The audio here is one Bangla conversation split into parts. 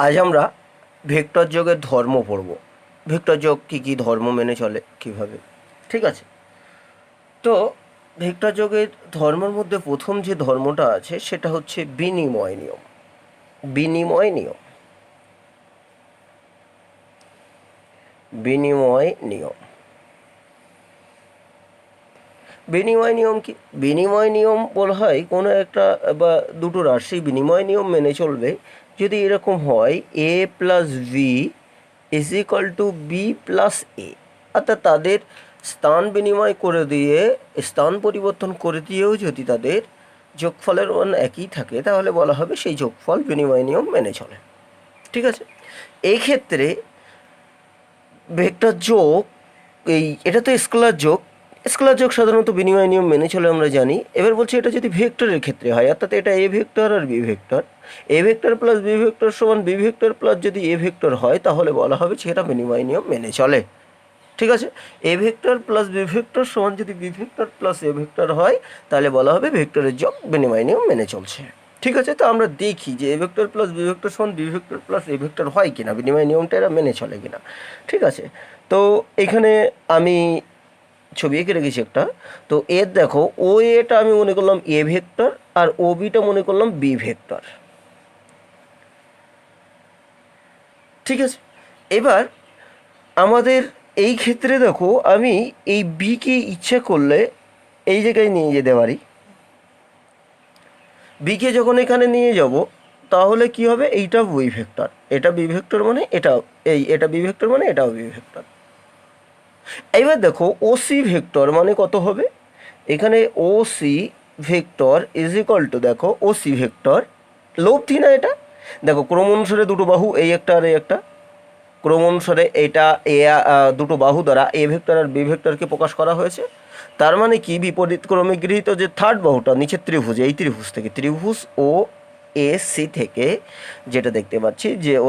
আজ আমরা ভেক্টর যোগের ধর্ম পড়ব। ভেক্টর যোগ কী কী ধর্ম মেনে চলে কীভাবে, ঠিক আছে। তো ভেক্টর যোগের ধর্মের মধ্যে প্রথম যে ধর্মটা আছে সেটা হচ্ছে বিনিময় নিয়ম। বিনিময় নিয়ম, বিনিময় নিয়ম। বিনিময় নিয়ম কি? বিনিময় নিয়ম বলা হয় কোনো একটা বা দুটো রাশি বিনিময় নিয়ম মেনে চলবে যদি এরকম হয় A plus B is equal to B plus A, অর্থাৎ তাদের স্থান বিনিময় করে দিয়ে, স্থান পরিবর্তন করে দিয়েও যদি তাদের যোগফলের মান একই থাকে তাহলে বলা হবে সেই যোগফল বিনিময় নিয়ম মেনে চলে, ঠিক আছে। এই ক্ষেত্রে ভেক্টর যোগ, এটা তো স্কেলার যোগ। স্কেলার যোগ সাধারণত বিনিময় নিয়ম মেনে চলে আমরা জানি। এবার বলছি এটা যদি ভেক্টরের ক্ষেত্রে হয়, অর্থাৎ এটা এ ভেক্টর আর B vector, A vector plus B vector সমান বি ভেক্টর প্লাস যদি এ ভেক্টর হয় তাহলে বলা হবে সেটা বিনিময় নিয়ম মেনে চলে, ঠিক আছে। A vector plus B vector সমান যদি B vector plus A vector হয় তাহলে বলা হবে ভেক্টরের যোগ বিনিময় নিয়ম মেনে চলছে, ঠিক আছে। তো আমরা দেখি যে A vector plus B vector সমান B vector plus A vector হয় কিনা, বিনিময় নিয়মটা এরা মেনে চলে কিনা, ঠিক আছে। তো এখানে আমি ছবি এঁকে রেখেছি একটা। তো এর দেখো ও এটা আমি মনে করলাম এ ভেক্টর আর ও বিটা মনে করলাম বি ভেক্টর, ঠিক আছে। এবার আমাদের এই ক্ষেত্রে দেখো আমি এই বিকে ইচ্ছা করলে এই জায়গায় নিয়ে যেতে পারি। বিকে যখন এখানে নিয়ে যাব তাহলে কি হবে, এইটা বি ভেক্টর, এটা বি ভেক্টর মানে এটা, এটা বি ভেক্টর মানে এটাও বি ভেক্টর। এবার দেখো ও সি ভেক্টর মানে কত হবে, এখানে O C vector is equal to, দেখো ও সি ভেক্টর লব্ধি না এটা, দেখো ক্রম অনুসারে দুটো বাহু এই একটা আর এই একটা, ক্রম অনুসারে এটা এ দুটো বাহু দ্বারা এ ভেক্টর আর বি ভেক্টরকে প্রকাশ করা হয়েছে। তার মানে কি, বিপরীত ক্রমে গৃহীত যে থার্ড বাহুটা নিচের ত্রিভুজ, এই ত্রিভুজ থেকে, ত্রিভুজ ও এ সি থেকে যেটা দেখতে পাচ্ছি যে ও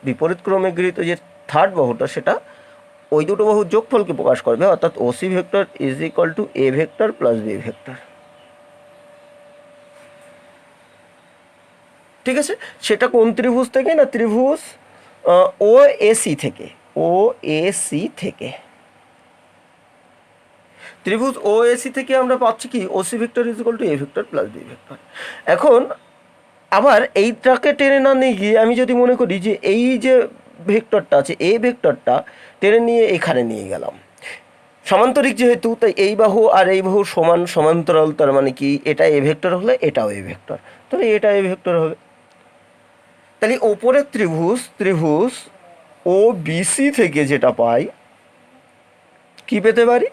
বিপরীত ক্রমে গৃহীত যে থার্ড বাহুটা সেটা ওই দুটো বাহুর যোগফলকে প্রকাশ করবে, অর্থাৎ O C vector is equal to A vector plus B vector, ঠিক আছে। সেটা কোন ত্রিভুজ থেকে না, ত্রিভুজ ও এসি থেকে, ও এসি থেকে, ত্রিভুজ ও এসি থেকে আমরা পাচ্ছি কি O C vector is equal to A vector plus B vector. এখন আবার এইটাকে টেনে না নিয়ে গিয়ে আমি যদি মনে করি যে এই যে ভেক্টরটা আছে এ ভেক্টরটা টেনে নিয়ে এখানে নিয়ে গেলাম, সমান্তরিক যেহেতু তাই এই বাহু আর এই বাহু সমান সমান্তরাল, তার মানে কি এটা এ ভেক্টর হলে এটাও এ ভেক্টর, তাহলে এটা এ ভেক্টর হবে। তাহলে ওপরের ত্রিভুজ, ত্রিভুজ ও বিসি থেকে যেটা পাই কি পেতে পারি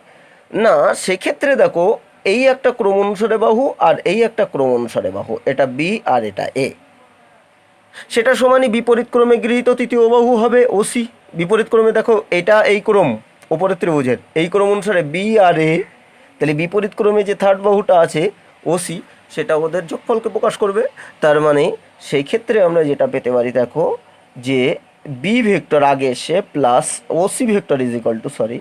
না, সেক্ষেত্রে দেখো এই একটা ক্রম অনুসারে বাহু আর এই একটা ক্রম অনুসারে বাহু, এটা বি আর এটা এ, সেটা সমানই বিপরীত ক্রমে গৃহীত তৃতীয় বাহু হবে ওসি। বিপরীত ক্রমে দেখো এটা এই ক্রম ওপরের ত্রিভুজের এই ক্রম অনুসারে বি আর এ, তাহলে বিপরীত ক্রমে যে থার্ড বাহুটা আছে ওসি সেটা ওদের যোগফলকে প্রকাশ করবে। তার মানে সেই ক্ষেত্রে আমরা যেটা পেতে পারি দেখো যে বি ভেক্টর আগে এসে plus OC vector is equal to, sorry,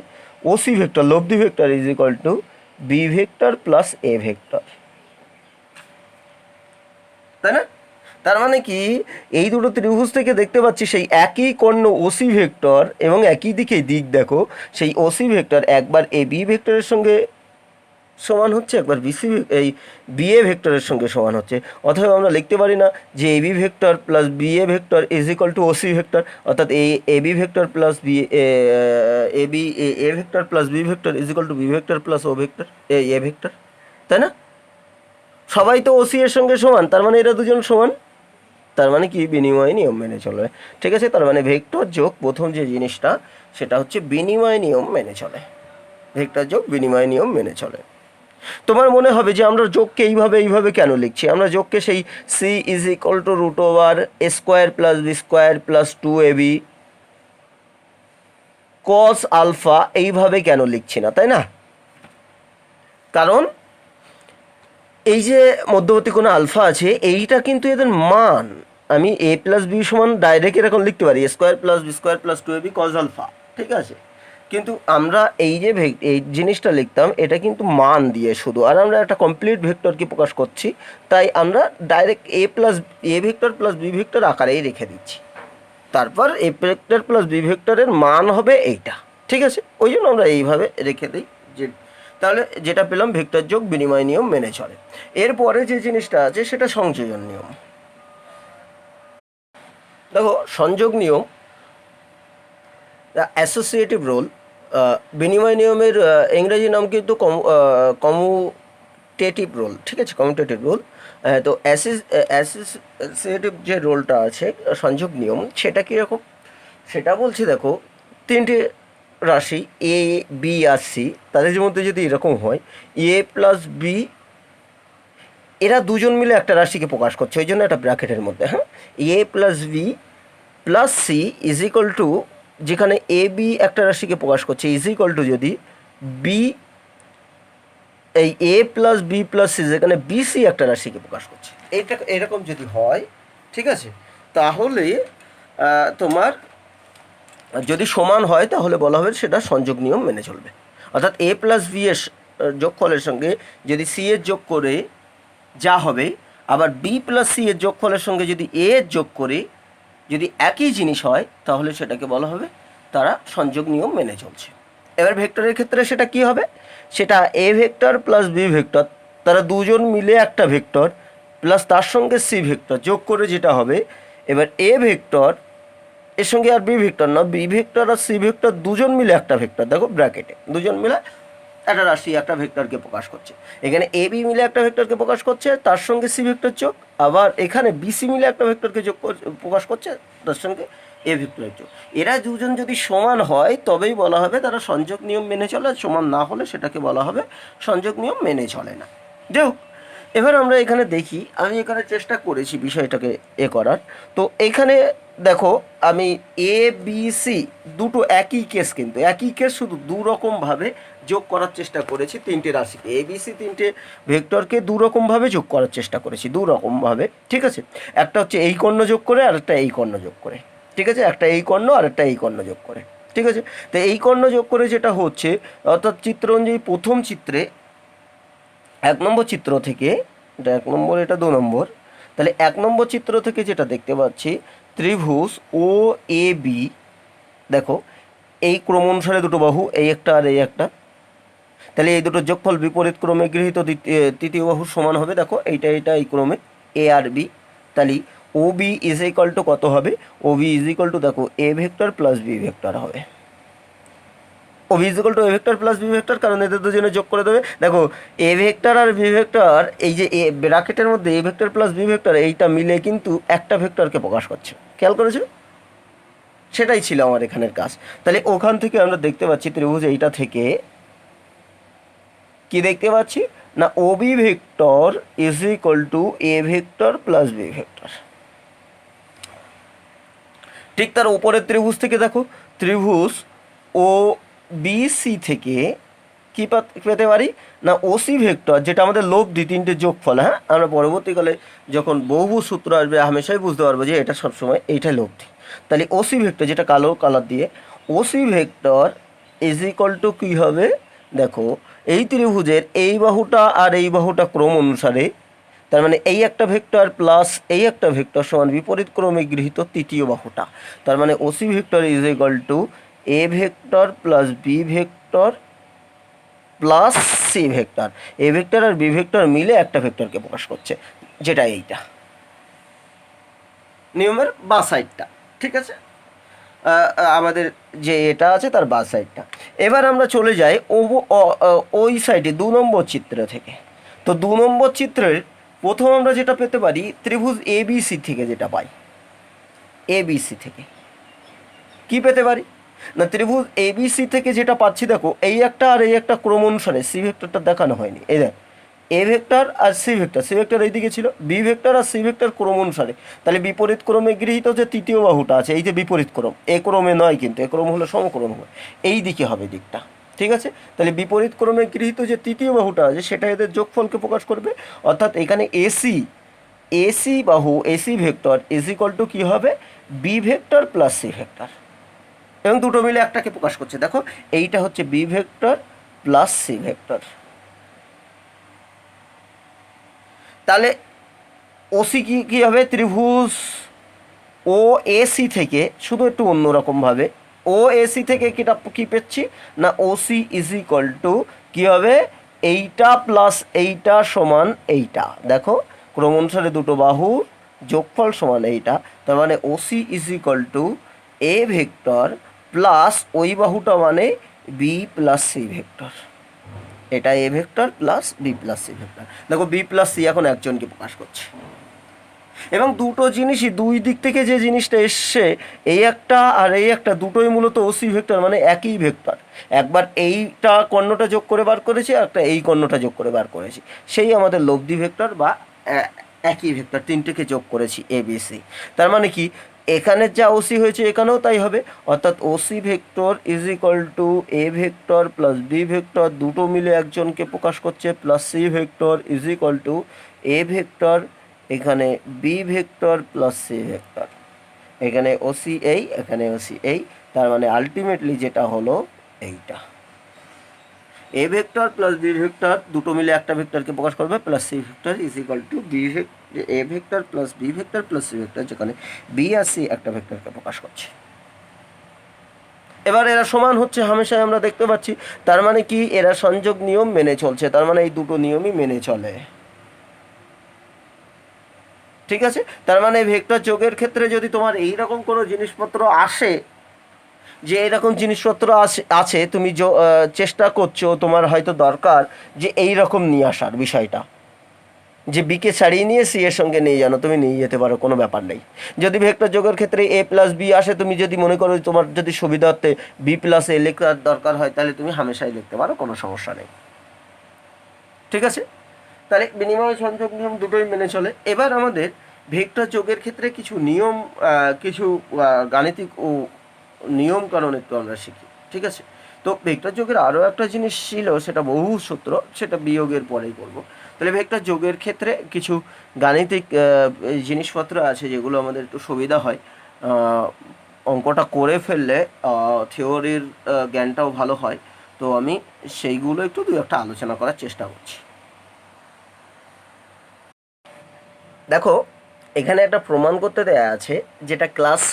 OC vector লব্ধি vector is equal to B vector plus A vector, তাই না। তার মানে কি এই দুটো ত্রিভুজ থেকে দেখতে পাচ্ছি সেই একই কর্ণ ওসি ভেক্টর এবং একই দিকে দিক দেখো, সেই ওসি ভেক্টর একবার এ বি ভেক্টরের সঙ্গে সমান হচ্ছে, একবার বিসি এই বিএ ভেক্টরের সঙ্গে সমান হচ্ছে। অথবা আমরা লিখতে পারি না যে A B vector plus BA vector is equal to OC vector, অর্থাৎ এই A B vector plus B A B A vector plus B vector is equal to B vector plus O vector A vector, তাই না। সবাই তো ওসি এর সঙ্গে সমান, তার মানে এরা দুজন সমান, তার মানে কি বিনিময় নিয়ম মেনে চলে, ঠিক আছে। তার মানে ভেক্টর যোগ প্রথম যে জিনিসটা সেটা হচ্ছে বিনিময় নিয়ম মেনে চলে, ভেক্টর যোগ বিনিময় নিয়ম মেনে চলে। তোমার মনে হবে যে আমরা যোগকে এইভাবে কেন লিখছি, আমরা যোগকে সেই C is equal to root over A square plus B square plus 2ab cos alpha এইভাবে কেন লিখছি না, তাই না। কারণ এই যে মধ্যবর্তী কোনো আলফা আছে এইটা কিন্তু এদের মান, আমি এ প্লাস বি সমান ডাইরেক্ট এরকম লিখতে পারি square plus B square plus 2ab cos alpha, ঠিক আছে। কিন্তু আমরা এই যে এই জিনিসটা লিখতাম এটা কিন্তু মান দিয়ে শুধু, আর আমরা একটা কমপ্লিট ভেক্টরকে প্রকাশ করছি, তাই আমরা direct A vector plus B vector আকারেই রেখে দিচ্ছি, তারপর এ ভেক্টর প্লাস বি ভেক্টরের মান হবে এইটা, ঠিক আছে? ওই জন্য আমরা এইভাবে রেখে দিই যে তাহলে যেটা পেলাম ভেক্টর যোগ বিনিময় নিয়ম মেনে চলে। এরপরে যে জিনিসটা আছে সেটা সংযোজন নিয়ম। দেখো সংযোগ নিয়ম, অ্যাসোসিয়েটিভ রোল, বিনিময় নিয়মের ইংরেজি নাম কিন্তু কমিউটেটিভ রোল, ঠিক আছে? Commutative role. তো অ্যাসোসিয়েটিভ যে রোলটা আছে সংযোগ নিয়ম, সেটা কীরকম সেটা বলছি। দেখো তিনটে রাশি এ বি আর সি, তাদের মধ্যে যদি এরকম হয় এ প্লাস বি, এরা দুজন মিলে একটা রাশিকে প্রকাশ করছে, ওই জন্য একটা ব্র্যাকেটের মধ্যে, হ্যাঁ, A plus B plus C is equal to, যেখানে এ বি একটা রাশিকে প্রকাশ করছে, ইজ ইকুয়াল টু যদি বি, এই A plus B plus C যেখানে বি সি একটা রাশিকে প্রকাশ করছে, এইটা এরকম যদি হয়, ঠিক আছে, তাহলে তোমার যদি সমান হয় তাহলে বলা হবে সেটা সংযোগ নিয়ম মেনে চলবে। অর্থাৎ এ প্লাস বি এর যোগফলের সঙ্গে যদি সি এর যোগ করে যা হবে, আবার বি প্লাস সি এর যোগফলের সঙ্গে যদি এ এর যোগ করে যদি একই জিনিস হয়, তাহলে সেটাকে বলা হবে তারা সংযোগ নিয়ম মেনে চলছে। এবার ভেক্টরের ক্ষেত্রে সেটা কি হবে, সেটা A vector plus B vector, তারা দুজন মিলে একটা ভেক্টর প্লাস তার সঙ্গে সি ভেক্টর যোগ করে যেটা হবে, এবার এ ভেক্টর এর সঙ্গে আর বি ভেক্টর না, বি ভেক্টর আর সি ভেক্টর দুজন মিলে একটা ভেক্টর, দেখো ব্র্যাকেটে দুজন মিলে একটা রাশি একটা ভেক্টরকে প্রকাশ করছে। এখানে এ বি মিলে একটা ভেক্টরকে প্রকাশ করছে, তার সঙ্গে সি ভেক্টর যোগ, আবার এখানে বিসি মিলে একটা ভেক্টরকে যোগ প্রকাশ করছে, তার সঙ্গে এ ভেক্টরের যোগ। এরা দুজন যদি সমান হয় তবেই বলা হবে তারা সংযোগ নিয়ম মেনে চলে, সমান না হলে সেটাকে বলা হবে সংযোগ নিয়ম মেনে চলে না। যাই হোক, এবার আমরা এখানে দেখি, আমি এখানে চেষ্টা করেছি বিষয়টাকে করার। তো এখানে দেখো আমি এ বি সি দুটো একই কেস, কিন্তু একই কেস, শুধু দু রকমভাবে যোগ করার চেষ্টা করেছি তিনটে রাশিকে, এ বি সি তিনটে ভেক্টরকে দু রকমভাবে যোগ করার চেষ্টা করেছি, দু রকমভাবে, ঠিক আছে? একটা হচ্ছে এই কর্ণ যোগ করে আর একটা এই কর্ণ যোগ করে, ঠিক আছে? একটা এই কর্ণ আর একটা এই কর্ণ যোগ করে, ঠিক আছে? তো এই কর্ণ যোগ করে যেটা হচ্ছে, অর্থাৎ চিত্র অনুযায়ী প্রথম চিত্রে 1 নম্বর চিত্র থেকে, এটা 1 নম্বর, এটা 2 নম্বর, তাহলে 1 নম্বর চিত্র থেকে যেটা দেখতে পাচ্ছি, ত্রিভুজ ও এ বি, দেখো এই ক্রম অনুসারে দুটো বাহু, এই একটা আর এই একটা, তাহলে এই দুটো যোগফল বিপরীত ক্রমে গৃহীত তৃতীয় বাহুর সমান হবে। দেখো এইটা এই ক্রমে এ আর বি, তাহলে O B is equal to কত হবে, O B is equal to দেখো A vector plus B vector হবে। O V is equal to A vector plus B vector, কারণ এদের দুজনে যোগ করে দেবে। দেখো এ ভেক্টর আর বি ভেক্টর, এই যে এ ব্র্যাকেটের মধ্যে A vector plus B vector, এইটা মিলে কিন্তু একটা ভেক্টরকে প্রকাশ করছে, খেয়াল করেছো? সেটাই ছিল আমার এখানের কাজ। তাহলে ওখান থেকে আমরা দেখতে পাচ্ছি ত্রিভুজ এইটা থেকে কি দেখতে পাচ্ছি না, O B vector is equal to A vector plus B vector. ঠিক তার উপরের ত্রিভুজ থেকে দেখো, ত্রিভুজ ও বি সি থেকে কী পেতে পারি না, ওসি ভেক্টর, যেটা আমাদের লব্ধি তিনটে যোগফল, হ্যাঁ, আমরা পরবর্তীকালে যখন বহুভুজ সূত্র আসবে হামেশাই বুঝতে পারবো যে এটা সবসময় এইটাই লব্ধি। তাহলে ওসি ভেক্টর, যেটা কালো কালার দিয়ে, OC vector is equal to কী হবে, দেখো এই ত্রিভুজের এই বাহুটা আর এই বাহুটা ক্রম অনুসারে, তার মানে এই একটা ভেক্টর প্লাস এই একটা ভেক্টর সমান বিপরীত ক্রমে গৃহীত তৃতীয় বাহুটা, তার মানে OC vector is equal to A vector plus B vector plus C vector. A vector আর বি ভেক্টর মিলে একটা ভেক্টরকে প্রকাশ করছে, যেটা এইটা নিয়মের বাঁ সাইডটা, ঠিক আছে? আমাদের যে এটা আছে তার বাঁ সাইডটা। এবার আমরা চলে যাই ওই সাইডে 2 নম্বর চিত্র থেকে। তো 2 নম্বর চিত্রের প্রথম আমরা যেটা পেতে পারি, ত্রিভুজ এ বি সি থেকে যেটা পাই, এ বি সি থেকে কি পেতে পারি না, ত্রিভুজ এ বি সি থেকে যেটা পাচ্ছি, দেখো এই একটা আর এই একটা ক্রম অনুসারে, সি ভেক্টরটা দেখানো হয়নি, এই দেখ এ ভেক্টর আর সি ভেক্টর, সি ভেক্টর এইদিকে ছিল, বি ভেক্টর আর সি ভেক্টর ক্রম অনুসারে, তাহলে বিপরীত ক্রমে গৃহীত যে তৃতীয় বাহুটা আছে, এই যে বিপরীত ক্রম, এ ক্রমে নয় কিন্তু, এ ক্রম হলো সমক্রম হবে, এই দিকে হবে দিকটা, ঠিক আছে? তাহলে বিপরীত ক্রমে গৃহীত যে তৃতীয় বাহুটা আছে সেটা এদের যোগফলকে প্রকাশ করবে, অর্থাৎ এখানে এসি বাহু, AC vector is equal to কী হবে, B vector plus C vector, এবং দুটো মিলে একটাকে প্রকাশ করছে। দেখো এইটা হচ্ছে B vector plus C vector. তাহলে ওসি কি হবে, ত্রিভুজ ও এসি থেকে শুধু একটু অন্যরকমভাবে ও এসি থেকে কী পেচ্ছি না ওসি ইজ ইকুয়াল টু কী হবে এইটা প্লাস এইটা সমান এইটা। দেখো ক্রম অনুসারে দুটো বাহু যোগফল সমান এইটা, তার মানে OC is equal to A vector plus ওই বাহুটা মানে বি প্লাস সি ভেক্টর। এটা A vector plus B plus C vector. দেখো বি প্লাস সি এখন একজনকে প্রকাশ করছে এবং দুটো জিনিসই দুই দিক থেকে যে জিনিসটা এসছে এই একটা আর এই একটা দুটোই মূলত ওসি ভেক্টর, মানে একই ভেক্টর। একবার এইটা কর্ণটা যোগ করে বার করেছি, আর একটা এই কর্ণটা যোগ করে বার করেছি, সেই আমাদের লব্ধি ভেক্টর বা একই ভেক্টর, তিনটেকে যোগ করেছি এ বি সি। তার মানে কি এখানে যা ওসি হয়েছে এখানেও তাই হবে, অর্থাৎ OC vector is equal to A vector plus B vector দুটো মিলে একজনকে প্রকাশ করছে, plus C vector is equal to A vector এখানে B vector plus C vector, এখানে ওসি এই এখানে ওসি এই। তার মানে আলটিমেটলি যেটা হলো এইটা A vector plus B vector দুটো মিলে একটা ভেক্টরকে প্রকাশ করবে, plus C vector is equal to B A vector plus B vector plus C vector, যেখানে বি আর সি একটা ভেক্টরকে প্রকাশ করছে। এবার এরা সমান হচ্ছে হামেশাই আমরা দেখতে পাচ্ছি, তার মানে কি এরা সংযোগ নিয়ম মেনে চলছে, তার মানে এই দুটো নিয়মই মেনে চলে। ঠিক আছে, তার মানে ভেক্টর যোগের ক্ষেত্রে যদি তোমার এইরকম কোনো জিনিসপত্র আসে, যে এরকম জিনিসপত্র আছে তুমি চেষ্টা করছো, তোমার হয়তো দরকার যে এই রকম নিয়ে আসার বিষয়টা, যে বিকে ছাড়িয়ে নিয়ে সি এর সঙ্গে নিয়ে জানো, তুমি নিয়ে যেতে পারো, কোনো ব্যাপার নেই। যদি ভেক্টর যোগের ক্ষেত্রে এ প্লাস বি আসে, তুমি যদি মনে করো তোমার যদি সুবিধার্থে বি প্লাস এ লেখার দরকার হয়, তাহলে তুমি হামেশাই লিখতে পারো, কোনো সমস্যা নেই। ঠিক আছে, তাহলে বিনিময় সংযোগ নিয়ম দুটোই মেনে চলে। এবার আমাদের ভেক্টর যোগের ক্ষেত্রে কিছু নিয়ম, কিছু গাণিতিক ও নিয়ম কারণ একটু আমরা শিখি। ঠিক আছে, তো ভেক্টর যোগের আরও একটা জিনিস ছিল, সেটা বহু সূত্র, সেটা বিয়োগের পরেই করব। তাহলে ভেক্টর যোগের ক্ষেত্রে কিছু গাণিতিক জিনিসপত্র আছে যেগুলো আমাদের একটু সুবিধা হয়, অঙ্কটা করে ফেললে থিওরির জ্ঞানটাও ভালো হয়। তো আমি সেইগুলো একটু দু একটা আলোচনা করার চেষ্টা করছি। দেখো এখানে একটা প্রমাণ করতে দেয়া আছে, যেটা ক্লাস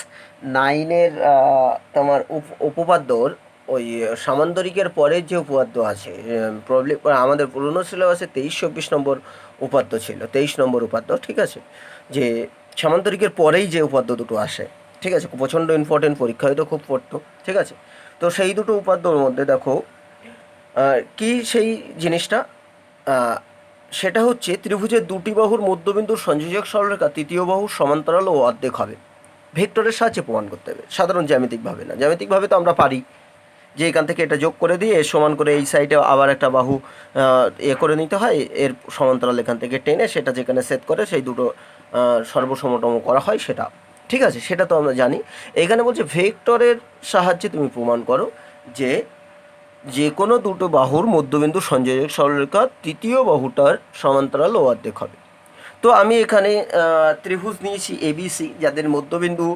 9-এর তোমার উপপাদ্যর ওই সামান্তরিকের পরের যে উপপাদ্য আছে, প্রবলেম আমাদের পুরনো সিলেবাসে 23-24 নম্বর উপাদ্য ছিল, 23 নম্বর উপাদ্য। ঠিক আছে, যে সামান্তরিকের পরেই যে উপাদ্য দুটো আসে, ঠিক আছে, প্রচণ্ড ইম্পর্টেন্ট, পরীক্ষা হয়তো খুব পড়তো। ঠিক আছে, তো সেই দুটো উপাদ্যর মধ্যে দেখো কি সেই জিনিসটা, সেটা হচ্ছে ত্রিভুজের দুটি বাহুর মধ্যবিন্দুর সংযোজক সরলরেখা তৃতীয় বাহুর সমান্তরাল ও অর্ধেক হবে। ভেক্টরের সাহায্যে প্রমাণ করতে হবে, সাধারণ জ্যামিতিকভাবে না। জ্যামিতিকভাবে তো আমরা পারি যে এখান থেকে এটা যোগ করে দিয়ে সমান করে এই সাইডে আবার একটা বাহু করে নিতে হয়, এর সমান্তরাল এখান থেকে টেনে সেটা যেখানে সেট করে সেই দুটো সর্বসমতম করা হয়, সেটা ঠিক আছে, সেটা তো আমরা জানি। এখানে বলছে ভেক্টরের সাহায্যে তুমি প্রমাণ করো যে যে কোনো দুটো বাহুর মধ্যবিন্দু সংযোজক সরলরেখা তৃতীয় বাহুটার সমান্তরাল ও অর্ধেক হবে। তো আমি এখানে ত্রিভুজ নিয়েছি এবিসি, যাদের মধ্যবিন্দু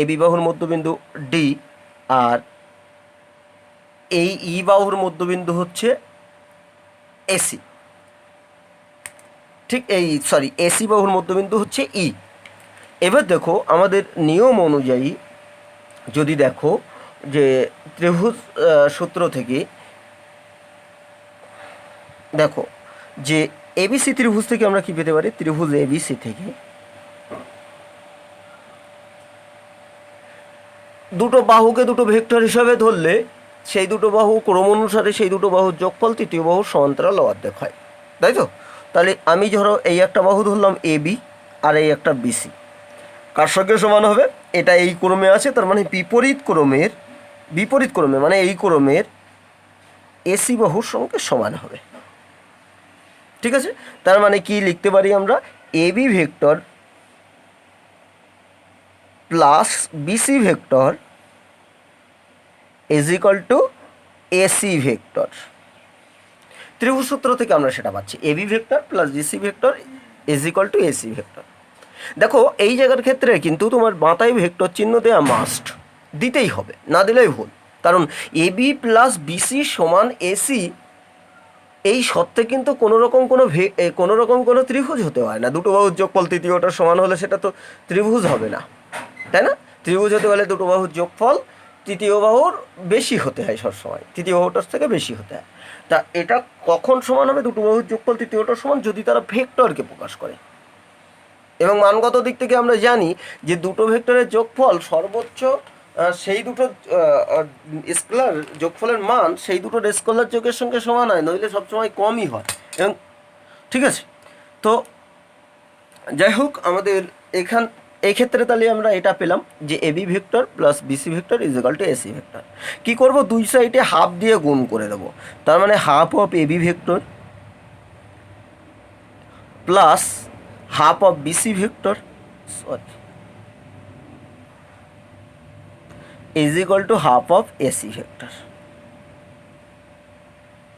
এবি বাহুর মধ্যবিন্দু ডি, আর এই ই বাহুর মধ্যবিন্দু হচ্ছে এসি। ঠিক এই এসি বাহুর মধ্যবিন্দু হচ্ছে ই। এবার দেখো আমাদের নিয়ম অনুযায়ী যদি দেখো যে ত্রিভুজ সূত্র থেকে দেখো যে এবিসি ত্রিভুজ থেকে আমরা কি পেতে পারি, ত্রিভুজ এবিসি থেকে দুটো বাহুকে দুটো ভেক্টর হিসাবে ধরলে সেই দুটো বাহু ক্রম অনুসারে সেই দুটো বাহুর যোগফল তৃতীয় বাহুর সমান্তরাল অর্ধেক হয়, তাই তো? তাহলে আমি ধরো এই একটা বাহু ধরলাম এবি আর এই একটা বিসি, কার সঙ্গে সমান হবে, এটা এই ক্রমে আছে, তার মানে বিপরীত ক্রমে মানে এই ক্রমের এসি বাহুর সঙ্গে সমান হবে। ঠিক আছে, তার মানে কি লিখতে পারি আমরা, AB vector plus BC vector is equal to AC vector. ত্রিভুজ সূত্র থেকে আমরা সেটা পাচ্ছি, AB vector plus BC vector is equal to AC vector. দেখো এই জায়গার ক্ষেত্রে কিন্তু তোমার মাথায় ভেক্টর চিহ্ন দেওয়া মাস্ট, দিতেই হবে, না দিলেই ভুল। কারণ এবি প্লাস বিসি সমান এসি, এই সত্ত্বে কিন্তু কোনো রকম কোনো ত্রিভুজ হতে হয় না। দুটো বাহুর যোগফল তৃতীয়টার সমান হলে সেটা তো ত্রিভুজ হবে না। তাই না? ত্রিভুজ হতে হলে দুটো বাহুর যোগফল তৃতীয় বাহুর বেশি হতে হয় সবসময়, তৃতীয় বাহুটার থেকে বেশি হতে হয়। তা এটা কখন সমান হবে? দুটো বাহুর যোগফল তৃতীয়টার সমান যদি তারা ভেক্টরকে প্রকাশ করে। এবং মানগত দিক থেকে আমরা জানি যে দুটো ভেক্টরের যোগফল সর্বোচ্চ সেই দুটো স্কেলার যোগফলের মান সেই দুটোর স্কেলার যোগের সঙ্গে সমান হয়, নইলে সবসময় কমই হয়। এবং ঠিক আছে, তো যাই হোক আমাদের এই ক্ষেত্রে তাহলে আমরা এটা পেলাম যে AB vector plus BC vector is equal to AC vector. কী করবো? দুই সাইডে হাফ দিয়ে গুণ করে দেবো। তার মানে half of AB vector plus half of BC vector is equal to half of AC vector.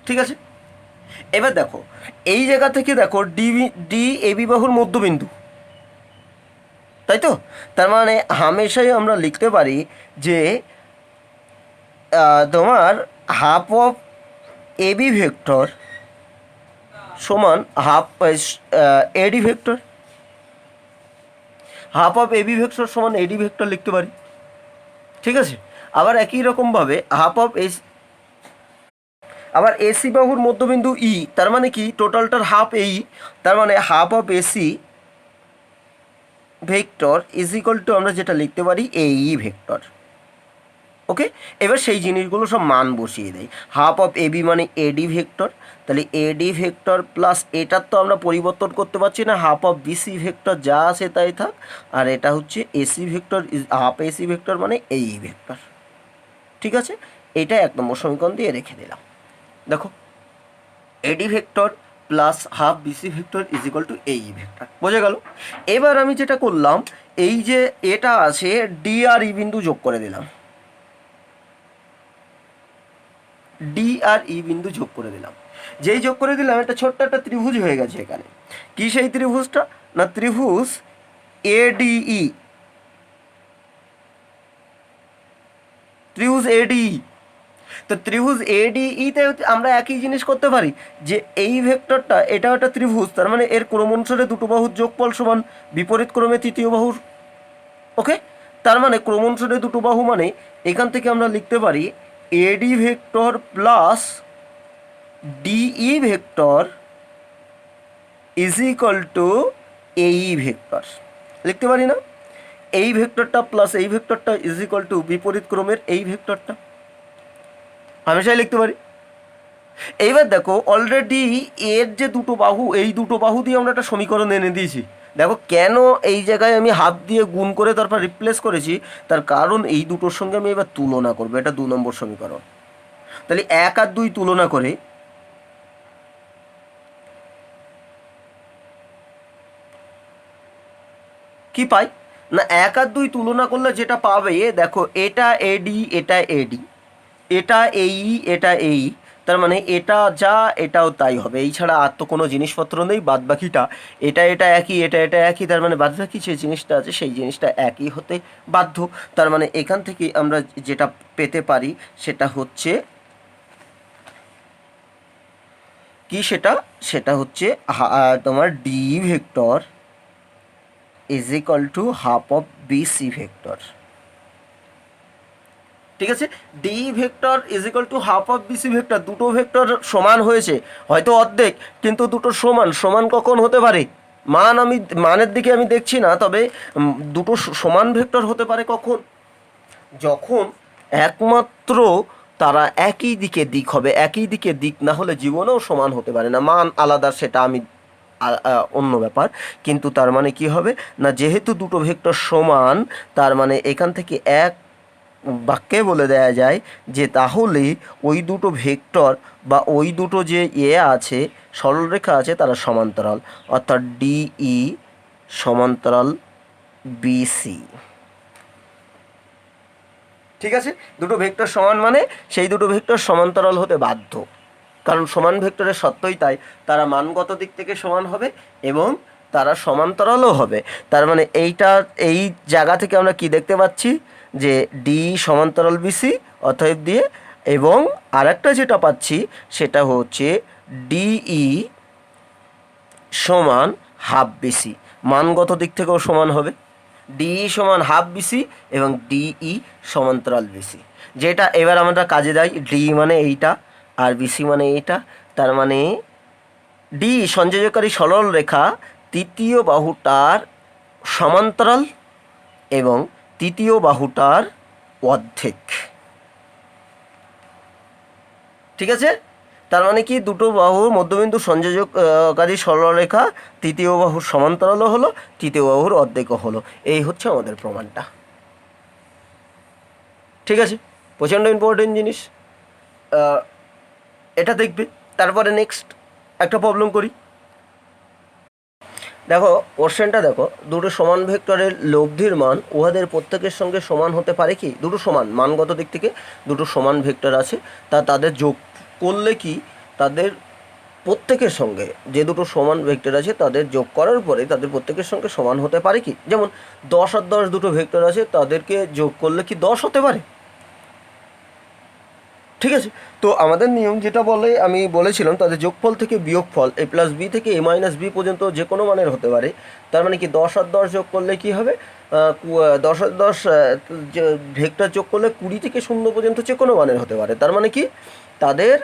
ঠিক আছে, এবার দেখো এই জায়গা থেকে দেখো ডি এবি বাহুর মধ্যবিন্দু, তাই তো? তার মানে হামেশাই আমরা লিখতে পারি যে তোমার হাফ অফ এবি ভেক্টর সমান half AD vector, half of AB vector সমান এডি ভেক্টর লিখতে পারি। ঠিক আছে, আবার একই রকমভাবে হাফ অফ আবার এসি বাহুর মধ্যবিন্দু ই, তার মানে কি টোটালটার হাফ এই, তার মানে half of AC vector is equal two আমরা যেটা লিখতে পারি এই ভেক্টর। ওকে, এবার সেই জিনিসগুলো সব মান বসিয়ে দেয়। হাফ অফ এবি মানে এডি ভেক্টর, তাহলে এডি ভেক্টর প্লাস এটার তো আমরা পরিবর্তন করতে পারছি না, হাফ অফ বিসি ভেক্টর যা আছে তাই থাক, আর এটা হচ্ছে AC vector half AC vector মানে এই ভেক্টর। ঠিক আছে, এটা 1 নম্বর সমীকরণ দিয়ে রেখে দিলাম। দেখো AD vector plus half BC vector is equal to এই ভেক্টর, বোঝা গেল? এবার আমি যেটা করলাম, এই যে এটা আছে ডি আর ই বিন্দু যোগ করে দিলাম, ডি আর ই বিন্দু যোগ করে দিলাম। যেই যোগ করে দিলাম একটা ছোট্ট একটা ত্রিভুজ হয়ে গেছে এখানে। কি সেই ত্রিভুজটা? না ত্রিভুজ এডিই, ত্রিভুজ এডিই। তো ত্রিভুজ এডিইতে আমরা একই জিনিস করতে পারি যে এই ভেক্টরটা এটা একটা ত্রিভুজ, তার মানে এর ক্রম অনুসারে দুটো বাহুর যোগফল সমান বিপরীত ক্রমে তৃতীয় বাহুর। ওকে, তার মানে ক্রম অনুসারে দুটো বাহু মানে এখান থেকে আমরা লিখতে পারি AD vector plus DE vector is equal to এই ভেক্টর লিখতে পারি না? এই ভেক্টরটা প্লাস এই ভেক্টরটা ইজ ইকুয়াল টু বিপরীত ক্রমের এই ভেক্টরটা, হামেশাই লিখতে পারি। এইবার দেখো অলরেডি এর যে দুটো বাহু, এই দুটো বাহু দিয়ে আমরা একটা সমীকরণ এনে দিয়েছি। দেখো কেন এই জায়গায় আমি হাত দিয়ে গুণ করে তারপর রিপ্লেস করেছি, তার কারণ এই দুটোর সঙ্গে আমি এবার তুলনা করবো। এটা 2 নম্বর সমীকরণ। তাহলে 1 আর 2 তুলনা করে কি পাই? না 1 আর 2 তুলনা করলে যেটা পাবে, দেখো এটা এডি এটা এডি, এটা এই এটা এই, তার মানে এটা যা এটাও তাই হবে, এই ছাড়া আর তো কোনো জিনিসপত্র নেই। বাদ বাকিটা এটা এটা একই, এটা এটা একই, তার মানে বাদ বাকি যে জিনিসটা আছে সেই জিনিসটা একই হতে বাধ্য। তার মানে এখান থেকে আমরা যেটা পেতে পারি সেটা হচ্ছে কি? সেটা হচ্ছে তোমার D vector is equal to half of BC vector. ঠিক আছে, D vector is equal to half of BC vector. দুটো ভেক্টর সমান হয়েছে, হয়তো অর্ধেক, কিন্তু দুটো সমান। সমান কখন হতে পারে? মানের দিকে আমি দেখছি না, তবে দুটো সমান ভেক্টর হতে পারে কখন? যখন একমাত্র তারা একই দিকে দিক হবে। একই দিকে দিক না হলে জীবনেও সমান হতে পারে না। মান আলাদা, সেটা আমি অন্য ব্যাপার। কিন্তু তার মানে কি হবে না, যেহেতু দুটো ভেক্টর সমান, তার মানে এখান থেকে এক বাক্যে বলে দেয়া যায় যে তাহলে ওই দুটো ভেক্টর বা ওই দুটো যে আছে সরলরেখা আছে তারা সমান্তরাল, অর্থাৎ ডিই সমান্তরাল বিসি। ঠিক আছে, দুটো ভেক্টর সমান মানে সেই দুটো ভেক্টর সমান্তরাল হতে বাধ্য, কারণ সমান ভেক্টরের সত্যই তাই, তারা মানগত দিক থেকে সমান হবে এবং তারা সমান্তরালও হবে। তার মানে এই জায়গা থেকে আমরা কি দেখতে পাচ্ছি যে ডি সমান্তরাল বিসি অতএব দিয়ে, এবং আরেকটা যেটা পাচ্ছি সেটা হচ্ছে ডিই সমান হাফ বিসি, মানগত দিক থেকেও সমান হবে। ডিই সমান হাফ বিসি এবং ডিই সমান্তরাল বিসি, যেটা এবার আমরা কাজে দেয়। ডিই মানে এইটা আর বিসি মানে এইটা, তার মানে ডি সংযোজকারী সরল রেখা তৃতীয় বাহুটার সমান্তরাল এবং তৃতীয় বাহুটার অর্ধেক। ঠিক আছে, তার মানে কি দুটো বাহুর মধ্যবিন্দু সংযোজকারী সরলরেখা তৃতীয় বাহুর সমান্তরালও হলো, তৃতীয় বাহুর অর্ধেকও হলো। এই হচ্ছে আমাদের প্রমাণটা। ঠিক আছে, প্রচণ্ড ইম্পর্টেন্ট জিনিস, এটা দেখবে। তারপরে নেক্সট একটা প্রবলেম করি। দেখো কোশ্চেনটা দেখো, দুটো সমান ভেক্টরের লব্ধির মান উহাদের প্রত্যেকের সঙ্গে সমান হতে পারে কি? দুটো সমান মানগত দিক থেকে দুটো সমান ভেক্টর আছে, তাদের যোগ করলে কি তাদের প্রত্যেকের সঙ্গে, যে দুটো সমান ভেক্টর আছে তাদের যোগ করার পরে তাদের প্রত্যেকের সঙ্গে সমান হতে পারে কি? যেমন 10 আর 10 দুটো ভেক্টর আছে, তাদেরকে যোগ করলে কি 10 হতে পারে? ঠিক আছে, তো আমাদের নিয়ম যেটা বলে, আমি বলেছিলাম তাদের যোগফল থেকে বিয়োগফল a প্লাস বি থেকে a মাইনাস বি পর্যন্ত যে কোনো মানের হতে পারে। তার মানে কি 10 আর 10 যোগ করলে কি হবে? 10 আর 10 ভেক্টর যোগ করলে 20 থেকে 0 পর্যন্ত যে কোনো মানের হতে পারে। তার মানে কি তাদের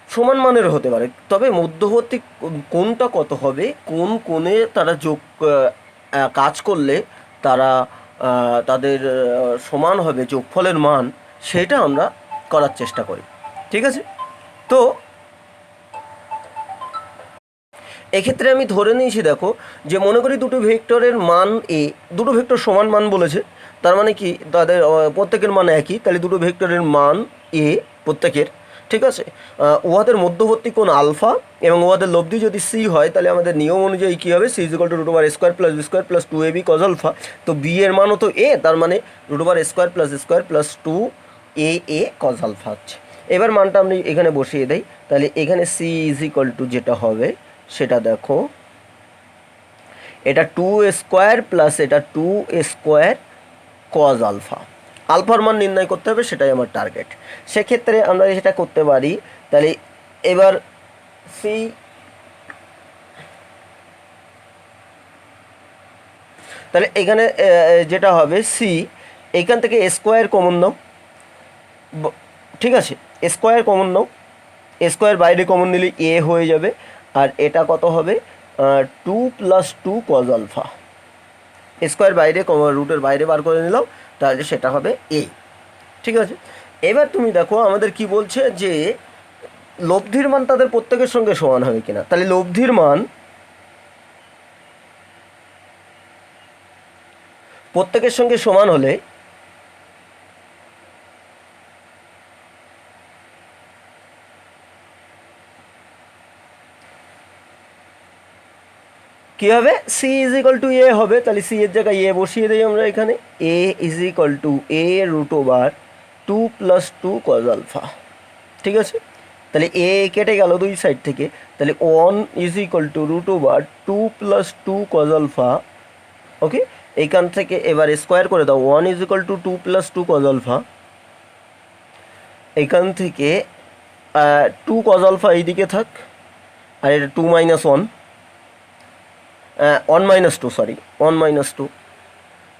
সমান মানের হতে পারে, তবে মধ্যবর্তী কোণটা কত হবে, কোন কোণে তারা যোগ কাজ করলে তারা তাদের সমান হবে যোগফলের মান, সেটা আমরা করার চেষ্টা করি। ঠিক আছে, তো এক্ষেত্রে আমি ধরে নিয়েছি, দেখো যে মনে করি দুটো ভেক্টরের মান এ, দুটো ভেক্টর সমান মান বলেছে, তার মানে কি তাদের প্রত্যেকের মান একই, তাহলে দুটো ভেক্টরের মান এ প্রত্যেকের। ঠিক আছে, উহাদের মধ্যবর্তী কোণ আলফা এবং উহাদের লব্ধি যদি সি হয়, তাহলে আমাদের নিয়ম অনুযায়ী কী হবে? C is equal to √² square plus B square plus 2ab cos alpha. তো বি এর মানও তো এ, তার মানে √² square plus square plus 2a cos alpha হচ্ছে। এবার মানটা আমি এখানে বসিয়ে দেই, তাহলে এখানে সি ইজিক্যাল টু যেটা হবে সেটা দেখো, এটা 2² প্লাস এটা 2² cos আলফা। আলফার মান নির্ণয় করতে হবে, সেটাই আমার টার্গেট। সেক্ষেত্রে আমরা সেটা করতে পারি। তাহলে এবার সি, তাহলে এখানে যেটা হবে সি, এইখান থেকে স্কোয়ার কমন নাও। ঠিক আছে, স্কোয়ার কমন নাও, স্কোয়ার বাইরে কমন নিলে এ হয়ে যাবে, আর এটা কত হবে? 2 + 2 cos আলফা। স্কোয়ার বাইরে রুটের বাইরে বার করে নিলাম, তাহলে সেটা হবে এ। ঠিক আছে, এবার তুমি দেখো আমাদের কি বলছে, যে লব্ধির মান তাদের প্রত্যেকের সঙ্গে সমান হবে কিনা। তাহলে লব্ধির মান প্রত্যেকের সঙ্গে সমান হলে কী হবে? সি ইজিক্যাল টু এ হবে। তাহলে সি এর জায়গায় এ বসিয়ে দিই আমরা এখানে, A equal to a √2 + 2 cos alpha. ঠিক আছে, তাহলে এ কেটে গেল দুই সাইড থেকে, তাহলে 1 ইজিক্যাল টু √2 + 2 cos আলফা। ওকে, এইখান থেকে এবার স্কোয়ার করে দাও, 1 ইজিক্যাল টু 2 + 2 cos আলফা। এখান থেকে 2 cos আলফা এইদিকে থাক, আর এটা 2 - 1 1 - 2, সরি 1 - 2,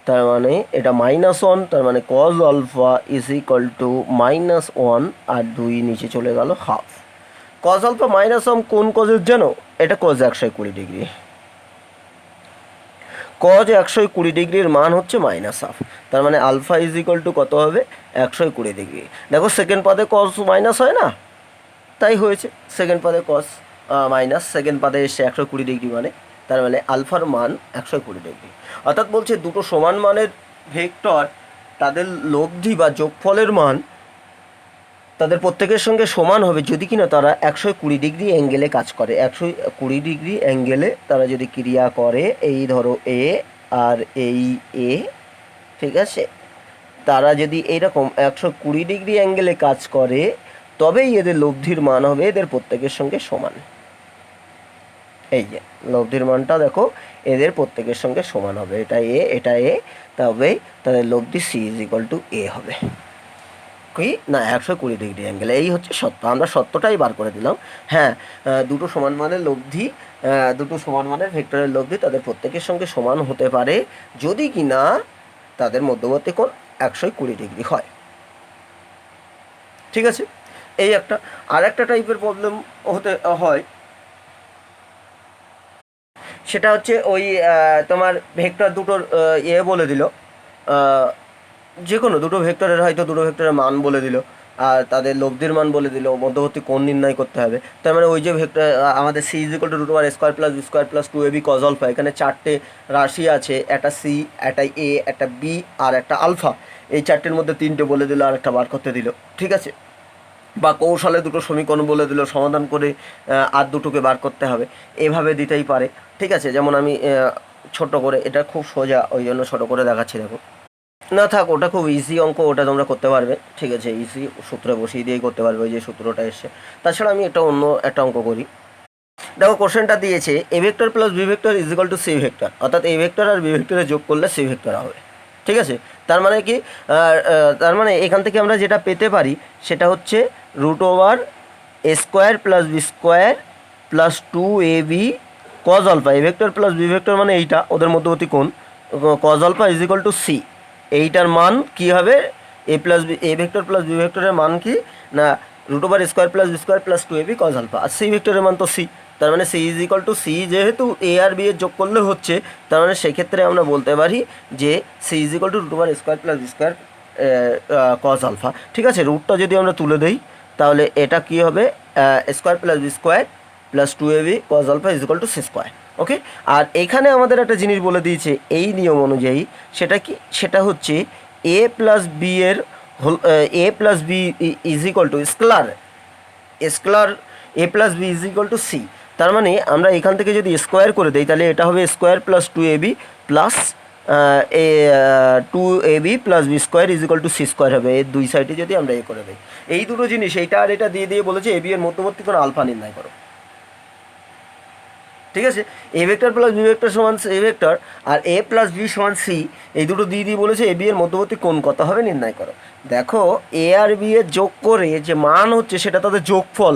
তার মানে এটা -1, তার মানে cos আলফা ইজিক্যাল টু -1 আর 2 নিচে চলে গেল হাফ। cos আলফা -1 কোন কজের জানো? এটা cos 120 ডিগ্রি। cos 120 ডিগ্রির মান হচ্ছে -1/2, তার মানে আলফা ইজিক্যাল টু কত হবে? 120 ডিগ্রি। দেখো সেকেন্ড পাদে cos মাইনাস হয় না, তাই হয়েছে সেকেন্ড পাদে cos মাইনাস, সেকেন্ড পাদে এসে 120 ডিগ্রি, মানে তার মানে আলফার মান 120 ডিগ্রি। অর্থাৎ বলছে দুটো সমান মানের ভেক্টর তাদের লব্ধি বা যোগফলের মান তাদের প্রত্যেকের সঙ্গে সমান হবে যদি কিনা তারা 120 ডিগ্রি অ্যাঙ্গেলে কাজ করে। 120 ডিগ্রি অ্যাঙ্গেলে তারা যদি ক্রিয়া করে, এই ধরো এ আর এই এ, ঠিক আছে, তারা যদি এইরকম 120 ডিগ্রি অ্যাঙ্গেলে কাজ করে, তবেই এদের লব্ধির মান হবে এদের প্রত্যেকের সঙ্গে সমান। এই যে লব্ধির মানটা দেখো, এদের প্রত্যেকের সঙ্গে সমান হবে, এটা এ এটা এ, তবেই তাদের লব্ধি সি ইজিক্যাল টু এ হবে। কি না 120 ডিগ্রি অ্যাঙ্গেল, এই হচ্ছে সত্য। আমরা সত্যটাই বার করে দিলাম। হ্যাঁ, দুটো সমান মানের লব্ধি, দুটো সমান মানের ভেক্টরের লব্ধি তাদের প্রত্যেকের সঙ্গে সমান হতে পারে যদি কি না তাদের মধ্যবর্তী কোণ 120 ডিগ্রি হয়। ঠিক আছে, এই একটা। আর একটা টাইপের প্রবলেম হতে হয়, সেটা হচ্ছে ওই তোমার ভেক্টর দুটোর বলে দিল, যে কোনো দুটো ভেক্টরের হয়তো দুটো ভেক্টরের মান বলে দিল, আর তাদের লব্ধির মান বলে দিল, মধ্যবর্তী কোণ নির্ণয় করতে হবে। তার মানে ওই যে ভেক্টর আমাদের C is equal to root over square plus B square plus 2ab cos alpha, এখানে চারটে রাশি আছে, একটা সি, একটা এ, একটা বি আর একটা আলফা। এই চারটের মধ্যে তিনটে বলে দিল আর একটা বার করতে দিল। ঠিক আছে, বা কৌশলে দুটো সমীকরণ বলে দিল, সমাধান করে আর দুটোকে বার করতে হবে, এভাবে দিতেই পারে। ঠিক আছে, যেমন আমি ছোট করে, এটা খুব সোজা ওই জন্য ছোট করে দেখাচ্ছি। দেখো না থাক, ওটা খুব ইজি অঙ্ক, ওটা তোমরা করতে পারবে। ঠিক আছে, ইজি সূত্রে বসিয়ে দিয়েই করতে পারবে, ওই যে সূত্রটা এসছে। তাছাড়া আমি একটা অন্য একটা অঙ্ক করি। দেখো কোশ্চেনটা দিয়েছে A vector plus B vector is equal to C vector, অর্থাৎ এ ভেক্টর আর বি ভেক্টরে যোগ করলে সি ভেক্টর হবে। ঠিক আছে, তার মানে কি, তার মানে এখান থেকে আমরা যেটা পেতে পারি সেটা হচ্ছে root over A square plus B square plus 2ab cos alpha, A vector plus B vector মানে এইটা ওদের মধ্যবর্তী কোণ, cos alpha is equal to C. এইটার মান কি হবে, A plus B, A vector plus B ভেক্টরের মান কি না root over square plus B square plus 2ab cos alpha, আর সি ভেক্টরের মান তো সি। তার মানে C is equal to C, যেহেতু এ আর বি এর যোগ করলে হচ্ছে, তার মানে সেক্ষেত্রে আমরা বলতে পারি যে C is equal to root over square plus B square cos alpha. ঠিক আছে, রুটটা যদি আমরা তুলে দিই তাহলে এটা কি হবে, square plus B square plus 2ab cos alpha is equal to C square. Okay, আর এখানে আমাদের একটা জিনিস বলে দিয়েছে এই নিয়ম অনুযায়ী, সেটা কি, সেটা হচ্ছে এ প্লাস বি এর whole, A plus B is equal to scalar, scalar A plus B is equal to C. তার মানে আমরা এখান থেকে যদি স্কোয়ার করে দিই তাহলে এটা হবে square plus 2ab plus 2ab plus B square is equal to C square হবে, এর দুই সাইডে যদি আমরা এ করে দিই। এই দুটো জিনিস, এইটা আর এটা দিয়ে দিয়ে বলেছে এ বি এর মধ্যবর্তী কোণ আলফা নির্ণয় করো। ঠিক আছে, A vector plus B vector সমান এ ভেক্টর আর এ প্লাস বি সমান সি, এই দুটো দিয়ে দিয়ে বলেছে এ বি এর মধ্যবর্তী কোণ কত হবে নির্ণয় করো। দেখো এ আর বি এর যোগ করে যে মান হচ্ছে সেটা তাদের যোগফল,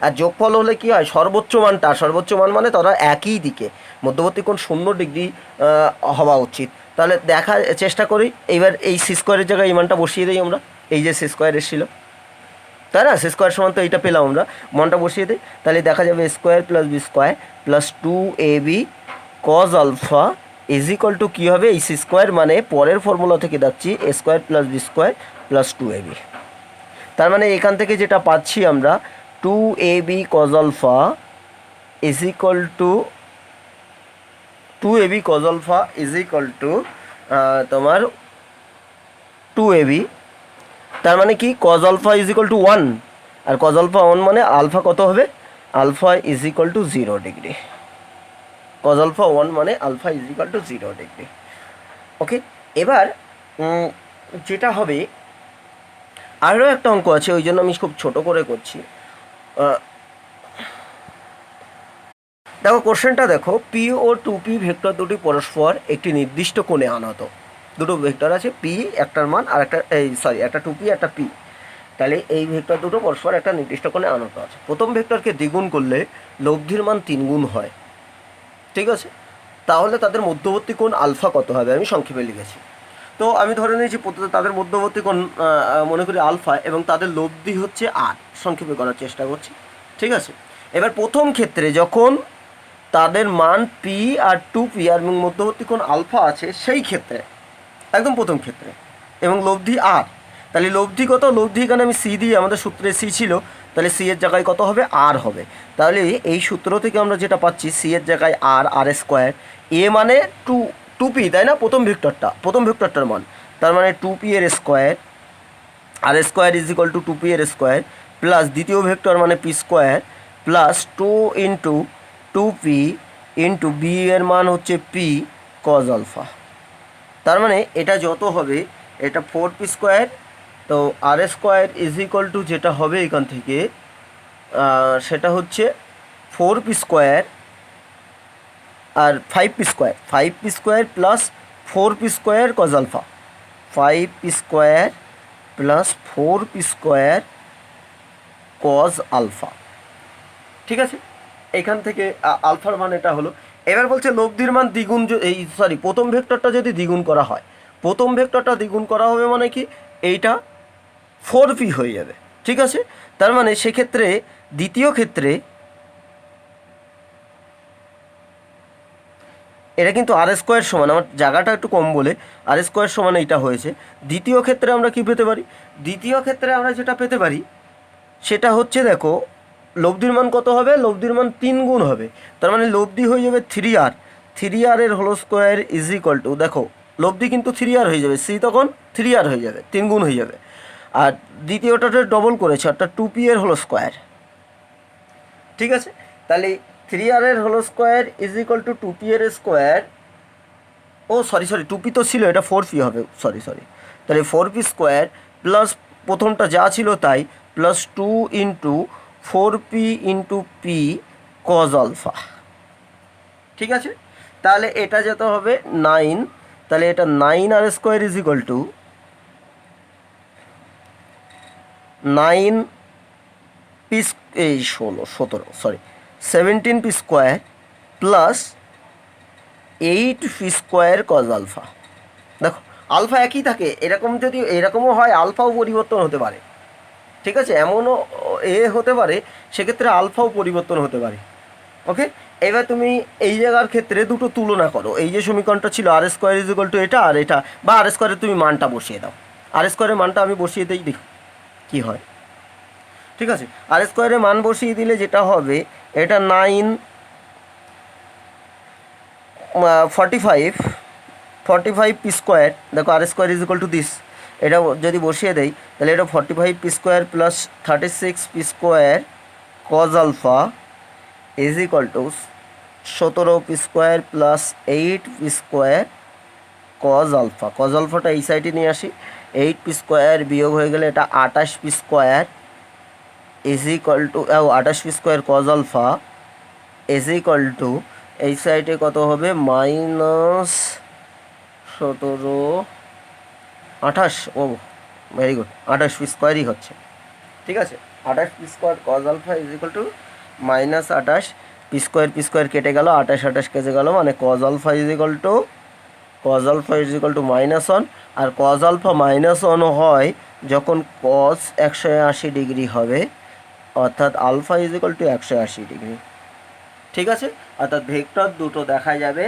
আর যোগফল হলে কি হয়, সর্বোচ্চ মানটা, সর্বোচ্চ মান মানে তারা একই দিকে, মধ্যবর্তী কোণ 0 ডিগ্রি হওয়া উচিত। তাহলে দেখা চেষ্টা করি, এবার এই সি স্কোয়ারের জায়গায় এই মানটা বসিয়ে দিই আমরা, এই যে সি স্কোয়ার এসেছিলো, তাই না, সি স্কোয়ার সমান তো এইটা পেলাম আমরা, মানটা বসিয়ে দিই, তাহলে দেখা যাবে square plus B square plus 2ab cos alpha is equal to কী হবে, এই সি স্কোয়ার মানে পরের ফর্মুলা থেকে দেখছি A square plus B square plus 2ab। তার মানে এখান থেকে যেটা পাচ্ছি আমরা 2ab cos alpha is equal to 2ab cos alpha is equal to তোমার 2ab। তার মানে কি, cos alpha is equal to 1, আর কজ আলফা 1 মানে আলফা কত হবে, alpha is equal to 0 degree. Cos alpha 1 মানে alpha is equal to 0 degree. Okay, এবার যেটা হবে, আরও একটা অঙ্ক আছে, ওই জন্য আমি খুব ছোট করে করছি। দেখো কোশ্চেনটা দেখো, পি ও 2p ভেক্টর দুটি পরস্পর একটি নির্দিষ্ট কোণে আনত। দুটো ভেক্টর আছে, পি একটার মান আর একটা, একটা 2p একটা p, তাহলে এই ভেক্টর দুটো পরস্পর একটা নির্দিষ্ট কোণে আনত আছে। প্রথম ভেক্টরকে দ্বিগুণ করলে লব্ধির মান 3 গুণ হয়। ঠিক আছে, তাহলে তাদের মধ্যবর্তী কোণ আলফা কত হবে, আমি সংক্ষেপে লিখেছি। তো আমি ধরে নিয়েছি তাদের মধ্যবর্তী কোণ মনে করি আলফা, এবং তাদের লব্ধি হচ্ছে আর, সংক্ষেপে করার চেষ্টা করছি। ঠিক আছে, এবার প্রথম ক্ষেত্রে যখন তাদের মান পি আর 2p আর এবং মধ্যবর্তী কোণ আলফা আছে, সেই ক্ষেত্রে একদম প্রথম ক্ষেত্রে, এবং লব্ধি আর, তাহলে লব্ধি কত, লব্ধি এখানে আমি সি দিই, আমাদের সূত্রে সি ছিল, তাহলে সি এর জায়গায় কত হবে, আর হবে। তাহলে এই সূত্র থেকে আমরা যেটা পাচ্ছি, সি এর জায়গায় আর, আর স্কোয়ার, এ মানে 2p, তাই না, প্রথম ভেক্টরটার মান, তার মানে 2p এর square, R square is equal to 2p এর স্কোয়ার প্লাস দ্বিতীয় ভেক্টর মানে P square plus 2 into 2p into B এর মান হচ্ছে পি কজ আলফা। তার মানে এটা যত হবে, এটা 4p স্কোয়ার, তো R square is equal to যেটা হবে এখান থেকে সেটা হচ্ছে 4p স্কোয়ার আর 5p square plus 4p square cos alpha, 5p square plus 4p² cos alpha. ঠিক আছে, এখান থেকে আলফার মান এটা হলো। এবার বলছে লব্ধির মান দ্বিগুণ, প্রথম ভেক্টরটা যদি দ্বিগুণ করা হয়, প্রথম ভেক্টরটা দ্বিগুণ করা হবে মানে কি এইটা 4p হয়ে যাবে। ঠিক আছে, তার মানে সেক্ষেত্রে দ্বিতীয় ক্ষেত্রে এটা কিন্তু r² সমান, আমার জায়গাটা একটু কম বলে r² সমান এইটা হয়েছে। দ্বিতীয় ক্ষেত্রে আমরা কি পেতে পারি? দ্বিতীয় ক্ষেত্রে আমরা যেটা পেতে পারি সেটা হচ্ছে, দেখো লব্ধির মান কত হবে? লব্ধির মান 3 গুণ হবে। তার মানে লব্ধি হয়ে যাবে 3r, 3r এর whole square is equal to, দেখো লব্ধি কিন্তু 3r হয়ে যাবে, সি তখন 3r হয়ে যাবে, 3 গুণ হয়ে যাবে। আর দ্বিতীয়টাতে ডবল করেছে অর্থাৎ 2p এর হোল স্কোয়ার। ঠিক আছে, তাহলে 3r এর whole square is equal to 2p এর স্কোয়ার, ও সরি 2p তো ছিল, এটা 4p হবে, সরি। তাহলে 4p² প্লাস প্রথমটা যা ছিল তাই, plus 2 into 4p into P cos alpha. ঠিক আছে, তাহলে এটা যেতে হবে 9, তাহলে এটা 9r² is equal to 17p² plus 8p² cos alpha. দেখো আলফা একই থাকে, এরকম যদি এরকমও হয় আলফাও পরিবর্তন হতে পারে। ঠিক আছে, এমনও হতে পারে, সেক্ষেত্রে আলফাও পরিবর্তন হতে পারে। ওকে, এবার তুমি এই জায়গার ক্ষেত্রে দুটো তুলনা করো। এই যে সমীকরণটা ছিল r² ইজ ইকুয়াল টু এটা আর এটা, বা r² তুমি মানটা বসিয়ে দাও, r² মানটা আমি বসিয়ে দিই, দেখো কী হয়। ঠিক আছে, r² মান বসিয়ে দিলে যেটা হবে, এটা 45p², দেখো r² is equal to this, এটা যদি বসিয়ে দেই তাহলে এটা 45p² plus 36p² cos alpha is equal to 17p² plus 8p² cos alpha. Cos আলফাটা এই সাইডে নিয়ে আসি, 8p² বিয়োগ হয়ে গেলে এটা 28p² is equal to 28p² cos alpha is equal to এই সাইডে কত হবে, মাইনাস 28, ও ভেরি গুড, 28p² হচ্ছে। ঠিক আছে, 28p² cos alpha is equal to minus 28p² কেটে গেল, 28 কেটে গেল, মানে cos alpha is equal to -1। আর কজ আলফা -1 হয় যখন কজ 180 ডিগ্রি হবে, অর্থাৎ alpha is equal to 180 degree. ঠিক আছে, অর্থাৎ ভেক্টর দুটো দেখা যাবে,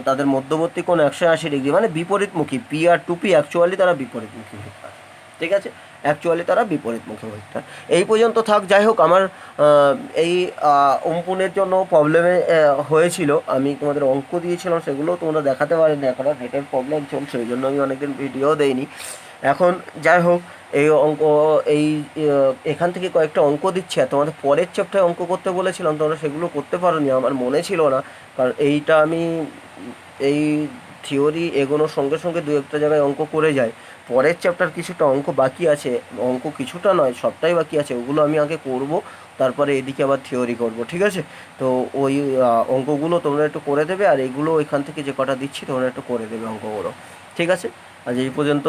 তাদের মধ্যবর্তী কোণ 180 ডিগ্রি, মানে বিপরীতমুখী। পি আর 2p অ্যাকচুয়ালি তারা বিপরীতমুখী ভেক্টর। ঠিক আছে, অ্যাকচুয়ালি তারা বিপরীতমুখী ভেক্টর। এই পর্যন্ত থাক। যাই হোক, আমার এই অঙ্কনের জন্য প্রবলেমে হয়েছিল, আমি তোমাদের অঙ্ক দিয়েছিলাম, সেগুলো তোমরা দেখাতে পারিনি, এখন নেটের প্রবলেম চলছে, ওই জন্য আমি অনেকদিন ভিডিও দেইনি। এখন যাই হোক, এই অঙ্ক এখান থেকে কয়েকটা অঙ্ক দিচ্ছে, আর তোমাদের পরের চ্যাপ্টারে অঙ্ক করতে বলেছিলাম, তোমরা সেগুলো করতে পারোনি, আমার মনে ছিল না, কারণ এইটা আমি এই থিওরি এগোনোর সঙ্গে সঙ্গে দু একটা জায়গায় অঙ্ক করে যাই। পরের চ্যাপ্টার কিছুটা অঙ্ক বাকি আছে, অঙ্ক কিছুটা নয়, সবটাই বাকি আছে, ওগুলো আমি আগে করব, তারপরে এদিকে আবার থিওরি করব। ঠিক আছে, তো ওই অঙ্কগুলো তোমরা একটু করে দেবে, আর এগুলো এখান থেকে যে কটা দিচ্ছি তোমরা একটু করে দেবে অঙ্কগুলো। ঠিক আছে, আজ এই পর্যন্ত।